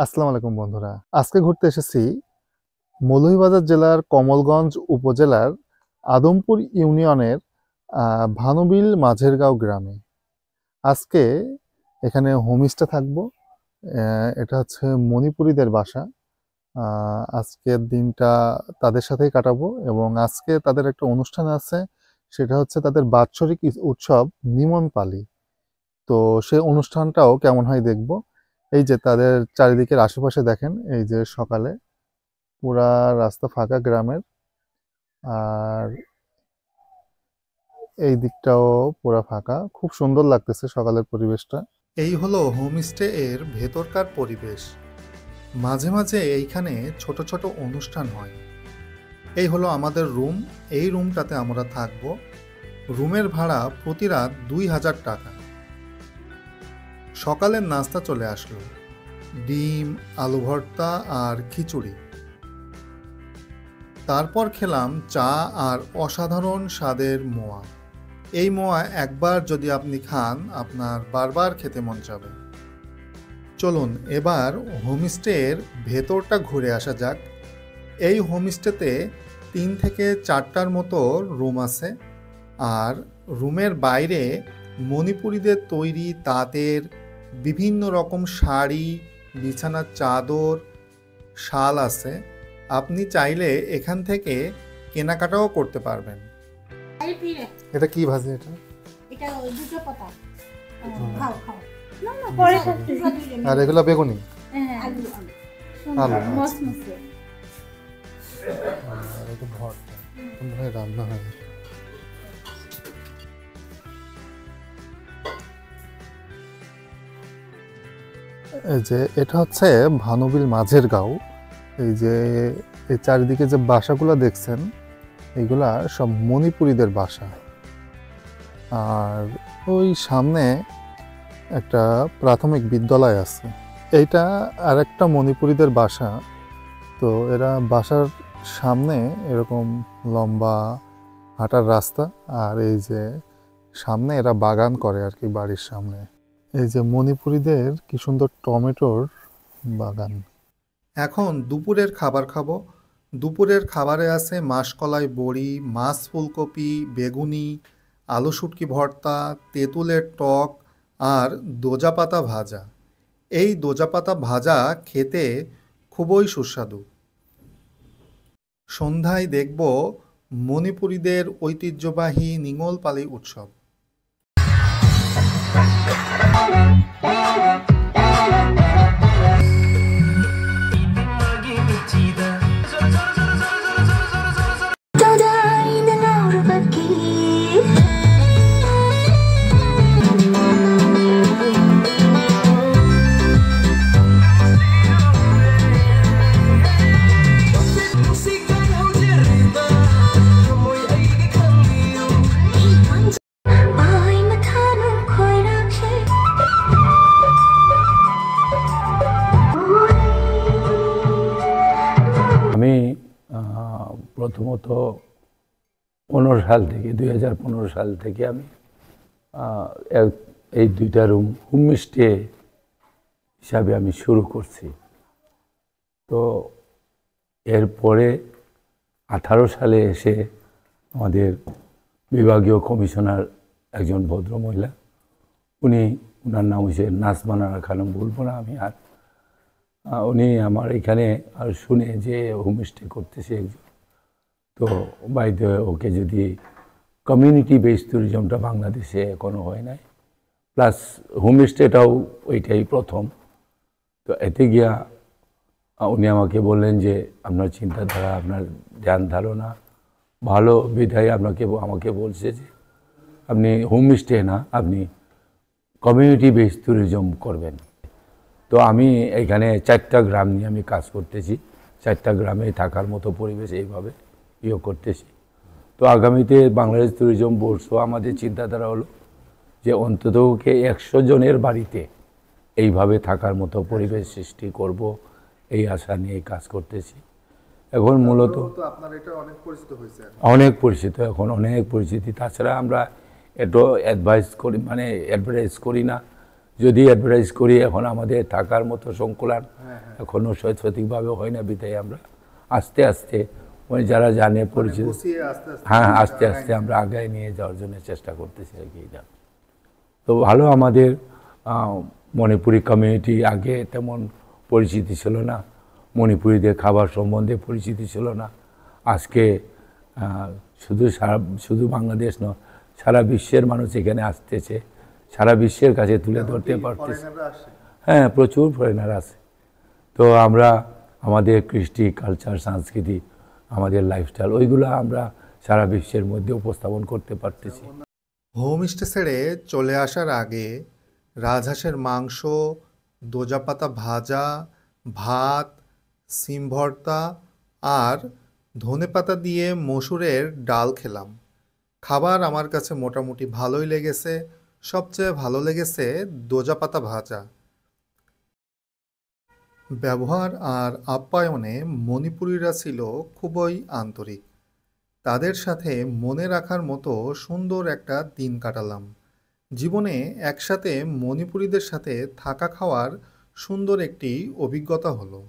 আসসালামু আলাইকুম বন্ধুরা। আজকে ঘুরতে এসেছি মৌলভীবাজার জেলার কমলগঞ্জ উপজেলার আদমপুর ইউনিয়নের ভানুবিল মাঝেরগাঁও গ্রামে। আজকে এখানে হোমস্টে থাকবো। এটা হচ্ছে মণিপুরীদের বাসা। আজকের দিনটা তাদের সাথেই কাটাবো এবং আজকে তাদের একটা অনুষ্ঠান আছে, সেটা হচ্ছে তাদের বাৎসরিক উৎসব নিমন পালি। তো সেই অনুষ্ঠানটাও কেমন হয় দেখব। এই যে তাদের চারিদিকের আশেপাশে দেখেন, এই যে সকালে পুরা রাস্তা ফাঁকা গ্রামের, আর এই দিকটাও পুরা ফাঁকা। খুব সুন্দর লাগতেছে সকালের পরিবেশটা। এই হলো হোমস্টে এর ভেতরকার পরিবেশ। মাঝে মাঝে এইখানে ছোট ছোট অনুষ্ঠান হয়। এই হলো আমাদের রুম। এই রুমটাতে আমরা থাকবো। রুমের ভাড়া প্রতি রাত 2000 টাকা। সকালের নাস্তা চলে আসলো, ডিম, আলু ভর্তা আর খিচুড়ি। তারপর খেলাম চা আর অসাধারণ স্বাদের মোয়া। এই মোয়া একবার যদি আপনি খান, আপনার বারবার খেতে মন যাবে। চলুন এবার হোমস্টের ভেতরটা ঘুরে আসা যাক। এই হোমস্টেতে 3 থেকে 4টার মতো রুম আছে, আর রুমের বাইরে মণিপুরীদের তৈরি তাঁতের বিভিন্ন রকম শাড়ি, বিছানার চাদর, শাল আছে। আপনি চাইলে এখান থেকে কেনাকাটাও করতে পারবেন। এটা কি ভাজি? এটা ওই দুটো পাতা খাও খাও না না পরে খাচ্ছি। আর এগুলা বেগুনি, হ্যাঁ আলু আলু মসমসে। আর এটা ভর্তা, মনে হয় রান্না হয়। এই যে এটা হচ্ছে ভানুবিল মাঝেরগাঁও। এই যে এই চারিদিকে যে বাসাগুলো দেখছেন, এইগুলা সব মণিপুরীদের বাসা। আর ওই সামনে একটা প্রাথমিক বিদ্যালয় আছে। এইটা আর একটা মণিপুরীদের বাসা। তো এরা বাসার সামনে এরকম লম্বা হাঁটার রাস্তা, আর এই যে সামনে এরা বাগান করে আর কি বাড়ির সামনে। এই যে মণিপুরীদের কি সুন্দর টমেটোর বাগান। এখন দুপুরের খাবার খাবো। দুপুরের খাবারে আছে মাসকলাই বড়ি, মাছ ফুলকপি, বেগুনি, আলু শুটকি ভর্তা, তেঁতুলের টক আর দোজা পাতা ভাজা। এই দোজা পাতা ভাজা খেতে খুবই সুস্বাদু। সন্ধ্যায় দেখব মণিপুরীদের ঐতিহ্যবাহী নিঙল পালি উৎসব। আমি প্রথমত 15 সাল থেকে 2015 সাল থেকে আমি এই 2টা রুম হোমস্টে হিসাবে আমি শুরু করছি। তো এরপরে 18 সালে এসে আমাদের বিভাগীয় কমিশনার একজন ভদ্রমহিলা, ওনার নাম হচ্ছে নাজমানারা খানম, বলবো না আমি আর। উনি আমার এখানে আর শুনে যে হোমস্টে করতেছে একজন, তো বাইরে ওকে যদি কমিউনিটি বেস ট্যুরিজমটা বাংলাদেশে এখনও হয় নাই, প্লাস হোমস্টেটাও ওইটাই প্রথম। তো এতে গিয়া উনি আমাকে বললেন যে আপনার চিন্তাধারা, আপনার ধ্যান ধারণা ভালো, বিধায় আমাকে বলছে যে আপনি হোমস্টে না, আপনি কমিউনিটি বেস ট্যুরিজম করবেন। তো আমি এখানে 4টা গ্রাম নিয়ে আমি কাজ করতেছি। 4টা গ্রামে থাকার মতো পরিবেশ এইভাবে করতেছি। তো আগামীতে বাংলাদেশ ট্যুরিজম বোর্ডসও আমাদের চিন্তাধারা হলো যে অন্ততকে 100 জনের বাড়িতে এইভাবে থাকার মতো পরিবেশ সৃষ্টি করব, এই আশা নিয়ে কাজ করতেছি। এখন মূলত আপনার এটা অনেক পরিচিত হয়েছে, অনেক পরিচিত, এখন অনেক পরিচিতি। তাছাড়া আমরা একটু অ্যাডভাইস করি, মানে অ্যাডভার্টাইজ করি না যদি অ্যাডভার্টাইজ করি, এখন আমাদের থাকার মতো সংকুলান এখনও সঠিকভাবে হয় না, বিধায় আমরা আস্তে আস্তে ওই যারা জানে পরিচিত, হ্যাঁ আস্তে আস্তে আমরা আগায় নিয়ে যাওয়ার জন্য চেষ্টা করতেছি আর কি। এটা তো ভালো। আমাদের মণিপুরি কমিউনিটি আগে তেমন পরিচিতি ছিল না, মণিপুরীদের খাবার সম্বন্ধে পরিচিতি ছিল না। আজকে শুধু বাংলাদেশ নয়, সারা বিশ্বের মানুষ এখানে আসতেছে, সারা বিশ্বের কাছে তুলে ধরতে পারতেছে। হ্যাঁ, প্রচুর ফরেনার আছে। তো আমরা আমাদের কৃষ্টি, কালচার, সংস্কৃতি, আমাদের লাইফস্টাইল, ওইগুলো আমরা সারা বিশ্বের মধ্যে উপস্থাপন করতে পারতেছি। হোমস্টে ছেড়ে চলে আসার আগে রাজহাঁসের মাংস, দোজা পাতা ভাজা, ভাত, সিম ভর্তা আর ধনেপাতা দিয়ে মসুরের ডাল খেলাম। খাবার আমার কাছে মোটামুটি ভালোই লেগেছে। সবচেয়ে ভালো লেগেছে দোজা পাতা ভাজা। ব্যবহার আর আপ্যায়নে মণিপুরীরা ছিল খুবই আন্তরিক। তাদের সাথে মনে রাখার মতো সুন্দর একটা দিন কাটালাম। জীবনে একসাথে মণিপুরীদের সাথে থাকা খাওয়ার সুন্দর একটি অভিজ্ঞতা হলো।